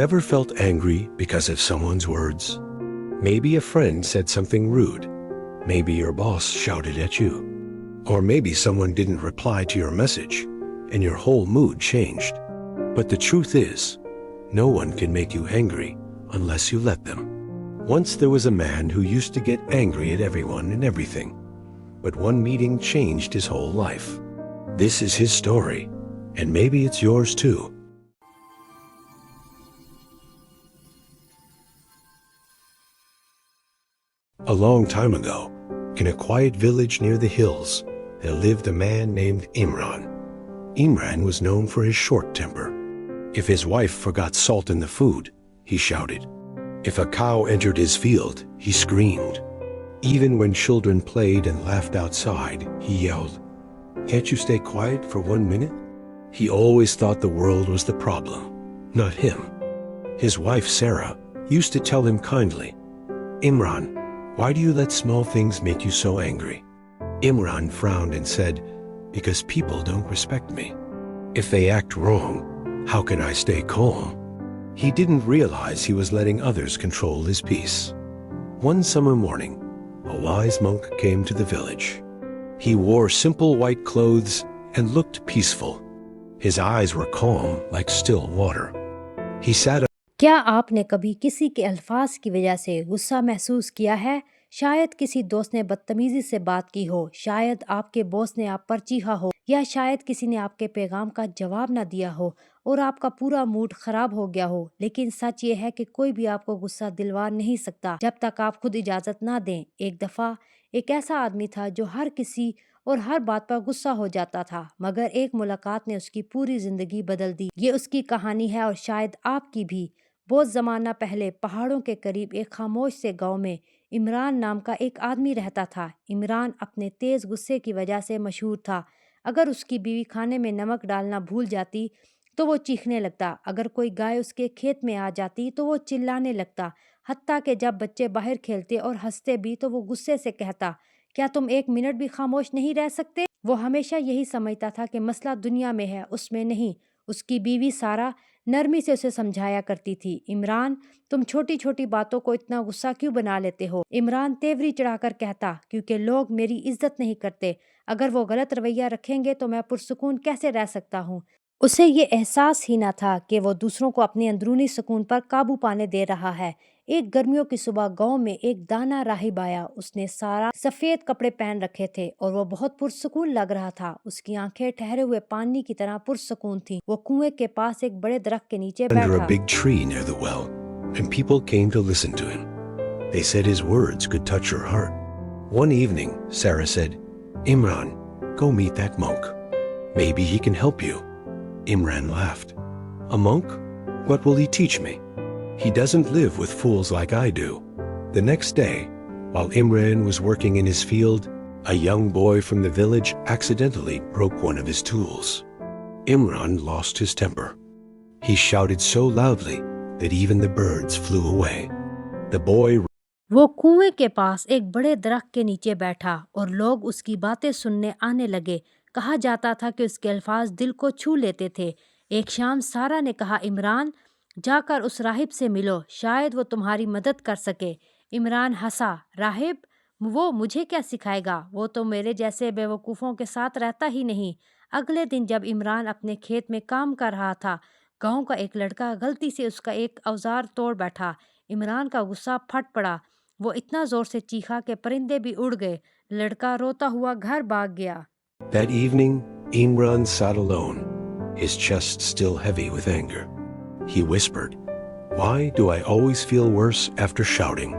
Ever felt angry because of someone's words? Maybe a friend said something rude. Maybe your boss shouted at you. Or maybe someone didn't reply to your message and your whole mood changed. But the truth is, no one can make you angry unless you let them. Once there was a man who used to get angry at everyone and everything. But one meeting changed his whole life. This is his story, and maybe it's yours too. A long time ago, in a quiet village near the hills, there lived a man named Imran. Imran was known for his short temper. If his wife forgot salt in the food, he shouted. If a cow entered his field, he screamed. Even when children played and laughed outside, he yelled, "Can't you stay quiet for 1 minute?" He always thought the world was the problem, not him. His wife, Sarah, used to tell him kindly, "Imran, why do you let small things make you so angry?" Imran frowned and said, "Because people don't respect me. If they act wrong, how can I stay calm?" He didn't realize he was letting others control his peace. One summer morning, a wise monk came to the village. He wore simple white clothes and looked peaceful. His eyes were calm like still water. He sat क्या आपने कभी किसी के अल्फाज की वजह से गुस्सा महसूस किया है? शायद किसी दोस्त ने बदतमीजी से बात की हो, शायद आपके बॉस ने आप पर चीखा हो, या शायद किसी ने आपके पैगाम का जवाब ना दिया हो और आपका पूरा मूड खराब हो गया हो। लेकिन सच ये है कि कोई भी आपको गुस्सा दिलवा नहीं सकता जब तक आप खुद इजाजत ना दें। एक दफा एक ऐसा आदमी था जो हर किसी और हर बात पर गुस्सा हो जाता था, मगर एक मुलाकात ने उसकी पूरी जिंदगी बदल दी। ये उसकी कहानी है और शायद आपकी भी। बहुत ज़माना पहले पहाड़ों के करीब एक खामोश से गांव में इमरान नाम का एक आदमी रहता था। इमरान अपने तेज़ गुस्से की वजह से मशहूर था। अगर उसकी बीवी खाने में नमक डालना भूल जाती तो वो चीखने लगता। अगर कोई गाय उसके खेत में आ जाती तो वो चिल्लाने लगता। हत्ता कि जब बच्चे बाहर खेलते और हंसते भी तो वो गुस्से से कहता, "क्या तुम 1 मिनट भी खामोश नहीं रह सकते?" वो हमेशा यही समझता था कि मसला दुनिया में है, उसमें नहीं। उसकी बीवी सारा नरमी से उसे समझाया करती थी, "इमरान, तुम छोटी छोटी बातों को इतना गुस्सा क्यों बना लेते हो?" इमरान तेवरी चढ़ाकर कहता, "क्योंकि लोग मेरी इज्जत नहीं करते। अगर वो गलत रवैया रखेंगे तो मैं पुरसुकून कैसे रह सकता हूँ?" उसे ये एहसास ही ना था कि वो दूसरों को अपने अंदरूनी सुकून पर काबू पाने दे रहा है। एक गर्मियों की सुबह गांव में एक दाना राहिब आया। उसने सारा सफेद कपड़े पहन रखे थे और वो बहुत पुरसुकून लग रहा था। उसकी आंखें ठहरे हुए पानी की तरह पुरसुकून थीं। वो कुएं के पास एक बड़े दरख्त के नीचे under a बैठा। big tree near the well, and people came to listen to him. They said his words could touch her heart. One evening, Sarah said, "Imran, go meet that monk. Maybe he can help you." Imran laughed. "A monk? What will he teach me? He doesn't live with fools like I do." The next day, while Imran was working in his field, a young boy from the village accidentally broke one of his tools. Imran lost his temper. He shouted so loudly that even the birds flew away. The boy वो कुएं के पास एक बड़े दरख्त के नीचे बैठा और लोग उसकी बातें सुनने आने लगे। कहा जाता था कि उसके अल्फाज दिल को छू लेते थे। एक शाम सारा ने कहा, "इमरान, जाकर उस राहिब से मिलो, शायद वो तुम्हारी मदद कर सके।" इमरान हंसा, "राहिब? वो मुझे क्या सिखाएगा? वो तो मेरे जैसे बेवकूफ़ों के साथ रहता ही नहीं।" अगले दिन जब इमरान अपने खेत में काम कर रहा था, गांव का एक लड़का गलती से उसका एक औजार तोड़ बैठा। इमरान का गुस्सा फट पड़ा। वो इतना जोर से चीखा कि परिंदे भी उड़ गए। लड़का रोता हुआ घर भाग गया। That evening, Imran sat alone, his chest still heavy with anger. He whispered, "Why do I always feel worse after shouting?"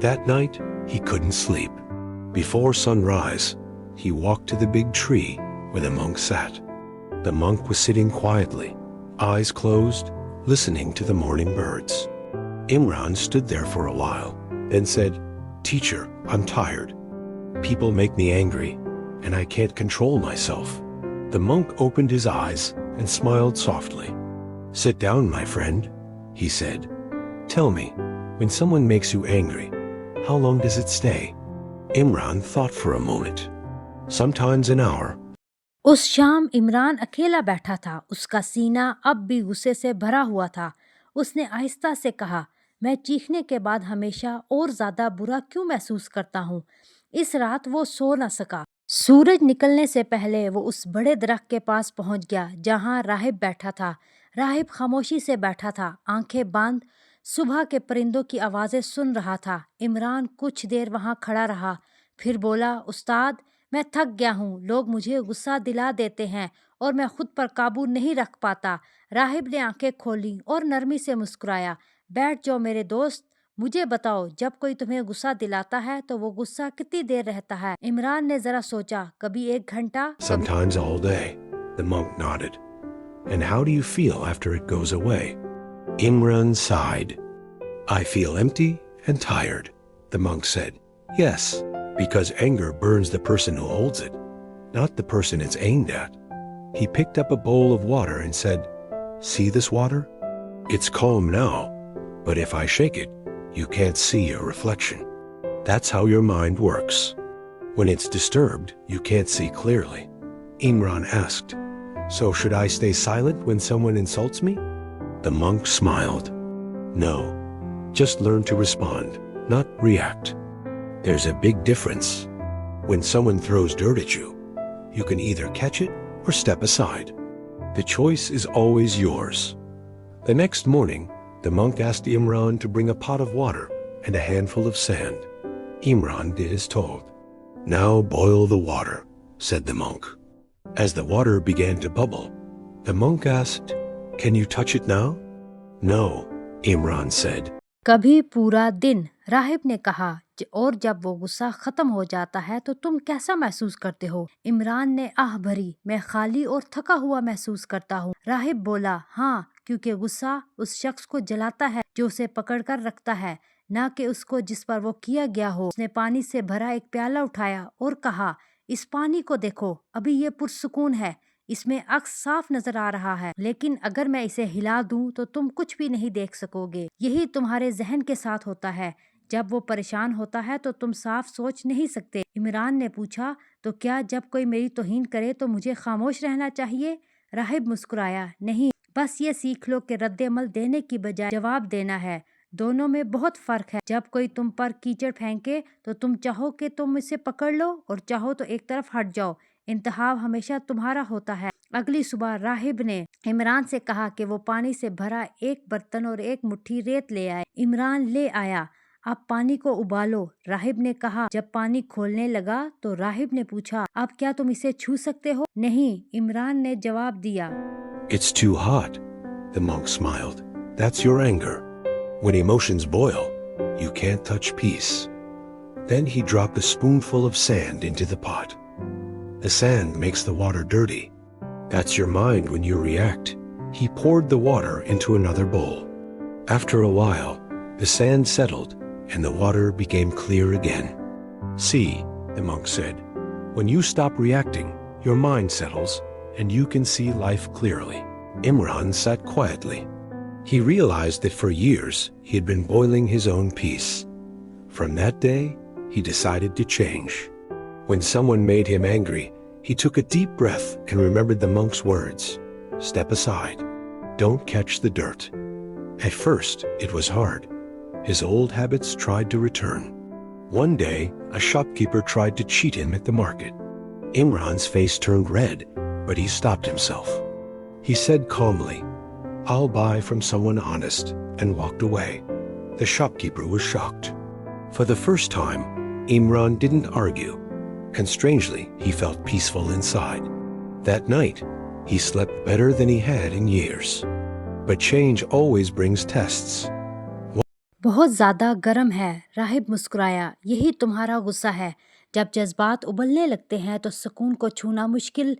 That night, he couldn't sleep. Before sunrise, he walked to the big tree where the monk sat. The monk was sitting quietly, eyes closed, listening to the morning birds. Imran stood there for a while, then said, "Teacher, I'm tired. People make me angry, and I can't control myself." The monk opened his eyes and smiled softly. "Sit down, my friend," he said. "Tell me, when someone makes you angry, how long does it stay?" Imran thought for a moment. "Sometimes an hour." उस शाम इमरान अकेला बैठा था। उसका सीना अब भी गुस्से से भरा हुआ था। उसने आहिस्ता से कहा, मैं चीखने के बाद हमेशा और ज्यादा बुरा क्यों महसूस करता हूँ। इस रात वो सो न सका। सूरज निकलने से पहले वो उस बड़े दरख्त के पास पहुंच गया जहां राहिब बैठा था। राहिब खामोशी से बैठा था, आंखें बांध सुबह के परिंदों की आवाजें सुन रहा था। इमरान कुछ देर वहां खड़ा रहा, फिर बोला, उस्ताद, मैं थक गया हूँ। लोग मुझे गुस्सा दिला देते हैं और मैं खुद पर काबू नहीं रख पाता। राहिब ने आंखें खोली और नरमी से मुस्कुराया। बैठ जाओ मेरे दोस्त, मुझे बताओ, जब कोई तुम्हें गुस्सा दिलाता है तो वो गुस्सा कितनी देर रहता है। इमरान ने जरा सोचा, कभी 1 घंटा, कभी Sometimes all day, the monk nodded. And how do you feel after it goes away? Imran sighed. I feel empty and tired, the monk said. Yes, because anger burns the person who holds it, not the person it's aimed at. He picked up a bowl of water and said, See this water? It's calm now, but if I shake it, you can't see your reflection. That's how your mind works. When it's disturbed, you can't see clearly. Imran asked, So should I stay silent when someone insults me? The monk smiled. No, just learn to respond, not react. There's a big difference. When someone throws dirt at you, you can either catch it or step aside. The choice is always yours. The next morning, the monk asked Imran to bring a pot of water and a handful of sand. Imran did as told. Now boil the water, said the monk. As the water began to bubble, the monk asked, Can you touch it now? No, Imran said. कभी पूरा दिन, राहिब ने कहा, और जब वो गुस्सा खत्म हो जाता है तो तुम कैसा महसूस करते हो? इमरान ने आह भरी, मैं खाली और थका हुआ महसूस करता हूँ। राहिब बोला, हाँ, क्योंकि गुस्सा उस शख्स को जलाता है जो उसे पकड़ कर रखता है, न कि उसको जिस पर वो किया गया हो। उसने पानी से भरा एक प्याला उठाया और कहा, इस पानी को देखो, अभी ये पुरसुकून है, इसमें अक्स साफ नजर आ रहा है, लेकिन अगर मैं इसे हिला दूं तो तुम कुछ भी नहीं देख सकोगे। यही तुम्हारे जहन के साथ होता है। जब वो परेशान होता है तो तुम साफ सोच नहीं सकते। इमरान ने पूछा, तो क्या जब कोई मेरी तौहीन करे तो मुझे खामोश रहना चाहिए? राहिब मुस्कुराया, नहीं, बस ये सीख लो कि रद्द-ए-अमल देने की बजाय जवाब देना है। दोनों में बहुत फर्क है। जब कोई तुम पर कीचड़ फेंके तो तुम चाहो कि तुम इसे पकड़ लो और चाहो तो एक तरफ हट जाओ। इंतखाब हमेशा तुम्हारा होता है। अगली सुबह राहिब ने इमरान से कहा कि वो पानी से भरा एक बर्तन और एक मुट्ठी रेत ले आए। इमरान ले आया। अब पानी को उबालो, राहिब ने कहा। जब पानी खोलने लगा तो राहिब ने पूछा, अब क्या तुम इसे छू सकते हो? नहीं, इमरान ने जवाब दिया। It's too hot, the monk smiled. That's your anger. When emotions boil, you can't touch peace. Then he dropped a spoonful of sand into the pot. The sand makes the water dirty. That's your mind when you react. He poured the water into another bowl. After a while, the sand settled and the water became clear again. See, the monk said, when you stop reacting, your mind settles and you can see life clearly. Imran sat quietly. He realized that for years he had been boiling his own peace. From that day, he decided to change. When someone made him angry, he took a deep breath and remembered the monk's words. Step aside. Don't catch the dirt. At first, it was hard. His old habits tried to return. One day, a shopkeeper tried to cheat him at the market. Imran's face turned red, but he stopped himself. He said calmly, I'll buy from someone honest, and walked away. The shopkeeper was shocked. For the first time, Imran didn't argue, and strangely, he felt peaceful inside. That night, he slept better than he had in years. But change always brings tests. बहुत ज्यादा गर्म है, राहिब मुस्कुराया। यही तुम्हारा गुस्सा है। जब जज्बात उबलने लगते हैं तो सुकून को छूना मुश्किल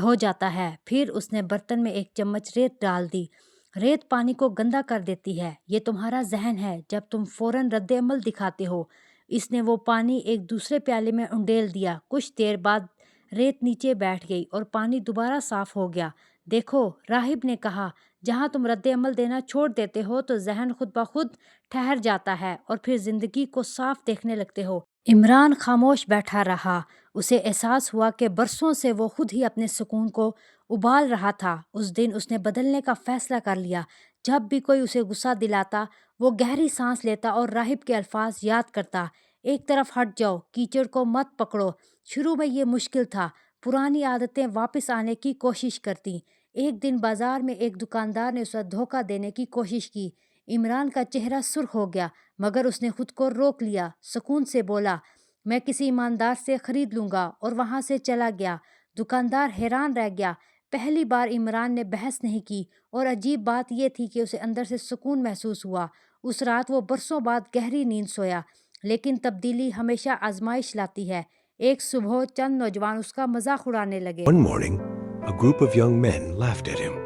हो जाता है। फिर उसने बर्तन में एक चम्मच रेत डाल दी। रेत पानी को गंदा कर देती है। ये तुम्हारा जहन है जब तुम फौरन रद्द-ए-अमल दिखाते हो। इसने वो पानी एक दूसरे प्याले में उंडेल दिया। कुछ देर बाद रेत नीचे बैठ गई और पानी दोबारा साफ हो गया। देखो, राहिब ने कहा, जहाँ तुम रद्द-ए-अमल देना छोड़ देते हो तो जहन खुद ब खुद ठहर जाता है और फिर जिंदगी को साफ देखने लगते हो। इमरान खामोश बैठा रहा। उसे एहसास हुआ कि बरसों से वो खुद ही अपने सुकून को उबाल रहा था। उस दिन उसने बदलने का फैसला कर लिया। जब भी कोई उसे गुस्सा दिलाता वो गहरी सांस लेता और राहिब के अल्फाज याद करता। एक तरफ हट जाओ, कीचड़ को मत पकड़ो। शुरू में ये मुश्किल था, पुरानी आदतें वापस आने की कोशिश करती। एक दिन बाजार में एक दुकानदार ने उसे धोखा देने की कोशिश की। इमरान का चेहरा सुर्ख हो गया, मगर उसने खुद को रोक लिया। सुकून से बोला, मैं किसी ईमानदार से खरीद लूंगा, और वहां से चला गया। दुकानदार हैरान रह गया। पहली बार इमरान ने बहस नहीं की, और अजीब बात यह थी कि उसे अंदर से सुकून महसूस हुआ। उस रात वो बरसों बाद गहरी नींद सोया। लेकिन तब्दीली हमेशा आजमाइश लाती है। एक सुबह चंद नौजवान उसका मजाक उड़ाने लगे। One morning, a group of young men laughed at him.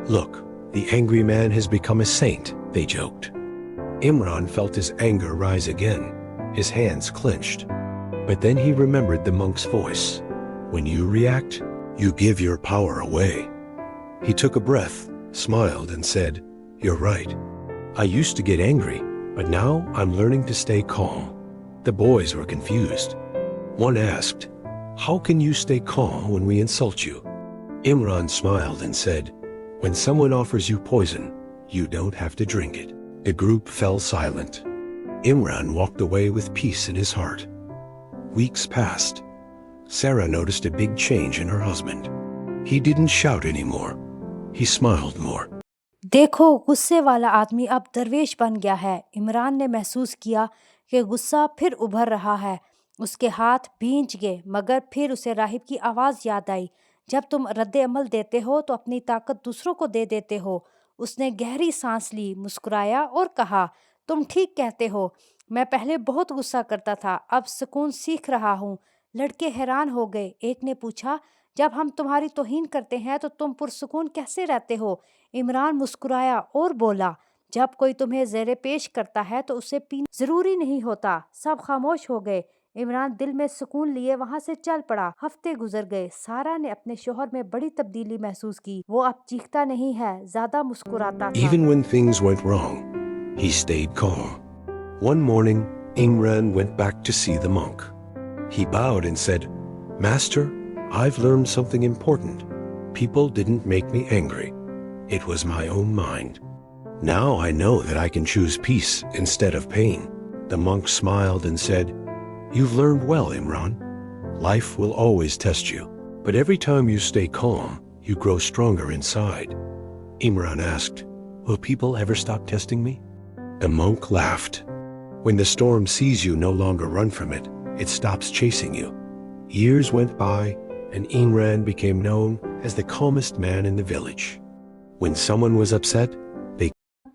Look, the angry man has become a saint, they joked. Imran felt his anger rise again. His hands clenched. But then he remembered the monk's voice. When you react, you give your power away. He took a breath, smiled, and said, You're right. I used to get angry, but now I'm learning to stay calm. The boys were confused. One asked, How can you stay calm when we insult you? Imran smiled and said, When someone offers you poison, you don't have to drink it. The group fell silent. Imran walked away with peace in his heart. Weeks passed. Sarah noticed a big change in her husband. He didn't shout anymore. He smiled more. देखो, गुस्से वाला आदमी अब दरवेश बन गया है। इमरान ने महसूस किया कि गुस्सा फिर उभर रहा है। उसके हाथ भींच गए, मगर फिर उसे राहिब की आवाज़ याद आई, जब तुम रद्द अमल देते हो तो अपनी ताकत दूसरों को दे देते हो। उसने गहरी सांस ली, मुस्कुराया और कहा, तुम ठीक कहते हो। मैं पहले बहुत गुस्सा करता था, अब सुकून सीख रहा हूँ। लड़के हैरान हो गए। एक ने पूछा, जब हम तुम्हारी तौहीन करते हैं तो तुम पुरसुकून कैसे रहते हो? इमरान मुस्कुराया और बोला, जब कोई तुम्हें ज़ेरे पेश करता है तो उसे पीना जरूरी नहीं होता। सब खामोश हो गए। इमरान दिल में सुकून लिए वहां से चल पड़ा। हफ्ते गुजर गए। सारा ने अपने शोहर में बड़ी तब्दीली महसूस की। वो अब चीखता नहीं है, ज्यादा मुस्कुराता था। Even when things went wrong, he stayed calm. One morning, Imran went back to see the monk. He bowed and said, Master, I've learned something important. People didn't make me angry. It was my own mind. Now I know that I can choose peace instead of pain. The monk smiled and said, You've learned well, Imran. Life will always test you. But every time you stay calm, you grow stronger inside. Imran asked, Will people ever stop testing me? The monk laughed. When the storm sees you no longer run from it, it stops chasing you. Years went by, and Imran became known as the calmest man in the village. When someone was upset,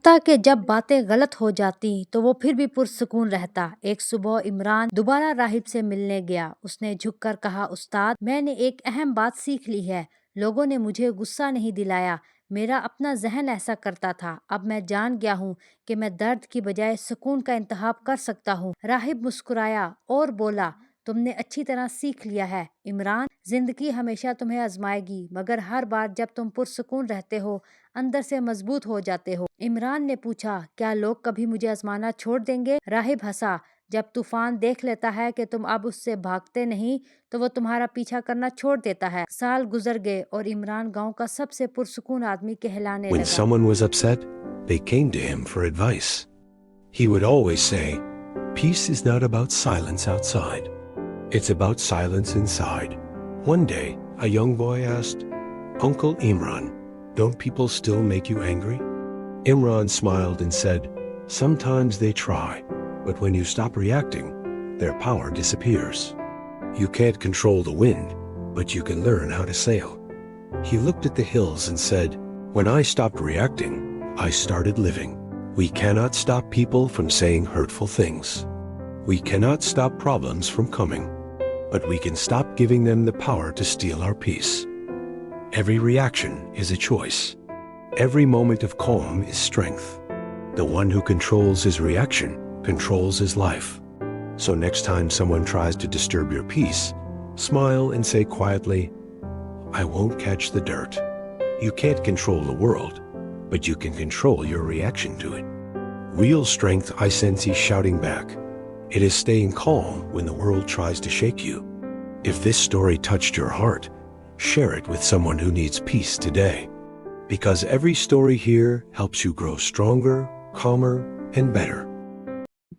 कि जब बातें गलत हो जाती तो वो फिर भी पुरसुकून रहता। एक सुबह इमरान दोबारा राहिब से मिलने गया। उसने झुककर कहा, उस्ताद, मैंने एक अहम बात सीख ली है। लोगों ने मुझे गुस्सा नहीं दिलाया, मेरा अपना जहन ऐसा करता था। अब मैं जान गया हूँ कि मैं दर्द की बजाय सुकून का इंतखाब कर सकता हूँ। राहिब मुस्कुराया और बोला, तुमने अच्छी तरह सीख लिया है इमरान। जिंदगी हमेशा तुम्हें आजमाएगी, मगर हर बार जब तुम पुरसुकून रहते हो, अंदर से मजबूत हो जाते हो। इमरान ने पूछा, क्या लोग कभी मुझे आजमाना छोड़ देंगे? राहिब हंसा, जब तूफान देख लेता है कि तुम अब उससे भागते नहीं तो वो तुम्हारा पीछा करना छोड़ देता है। साल गुजर गए और इमरान गांव का सबसे पुरसुकून आदमी कहलाने लगा। When someone was upset, they came to him for advice. He would always say, Peace is not about silence outside. It's about silence inside. One day, a young boy asked, Uncle Imran, don't people still make you angry? Imran smiled and said, Sometimes they try, but when you stop reacting, their power disappears. You can't control the wind, but you can learn how to sail. He looked at the hills and said, When I stopped reacting, I started living. We cannot stop people from saying hurtful things. We cannot stop problems from coming, but we can stop giving them the power to steal our peace. Every reaction is a choice. Every moment of calm is strength. The one who controls his reaction controls his life. So next time someone tries to disturb your peace, smile and say quietly, I won't catch the dirt. You can't control the world, but you can control your reaction to it. Real strength, I sense, is shouting back. It is staying calm when the world tries to shake you. If this story touched your heart, share it with someone who needs peace today. because every story here helps you grow stronger, calmer, and better.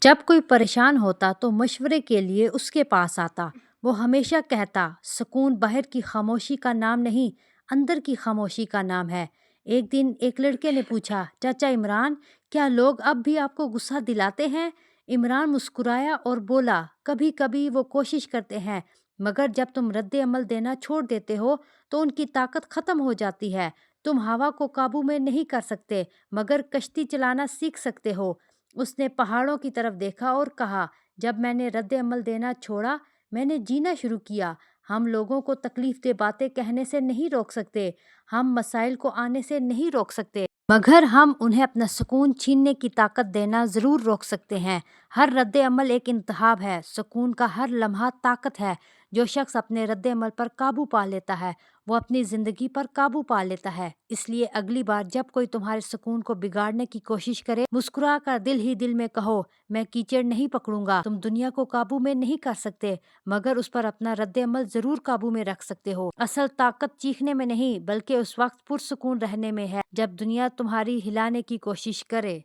जब कोई परेशान होता तो मशवरे के लिए उसके पास आता। वो हमेशा कहता, सुकून बाहर की खामोशी का नाम नहीं, अंदर की खामोशी का नाम है। एक दिन एक लड़के ने पूछा, चाचा इमरान, क्या लोग अब भी आपको गुस्सा दिलाते हैं? इमरान मुस्कुराया और बोला, कभी कभी वो कोशिश करते हैं, मगर जब तुम रद्द अमल देना छोड़ देते हो तो उनकी ताकत खत्म हो जाती है। तुम हवा को काबू में नहीं कर सकते, मगर कश्ती चलाना सीख सकते हो। उसने पहाड़ों की तरफ देखा और कहा, जब मैंने रद्द अमल देना छोड़ा, मैंने जीना शुरू किया। हम लोगों को तकलीफ दे बातें कहने से नहीं रोक सकते, हम मसाइल को आने से नहीं रोक सकते, मगर हम उन्हें अपना सुकून छीनने की ताकत देना ज़रूर रोक सकते हैं। हर रद्द अमल एक इंतखाब है, सुकून का हर लम्हा ताकत है। जो शख्स अपने रद्द अमल पर काबू पा लेता है, वो अपनी ज़िंदगी पर काबू पा लेता है। इसलिए अगली बार जब कोई तुम्हारे सुकून को बिगाड़ने की कोशिश करे, मुस्कुरा कर दिल ही दिल में कहो, मैं कीचड़ नहीं पकड़ूंगा। तुम दुनिया को काबू में नहीं कर सकते, मगर उस पर अपना रद्द अमल ज़रूर काबू में रख सकते हो। असल ताकत चीखने में नहीं, बल्कि उस वक्त पुरसुकून रहने में है, जब दुनिया तुम्हारी हिलाने की कोशिश करे।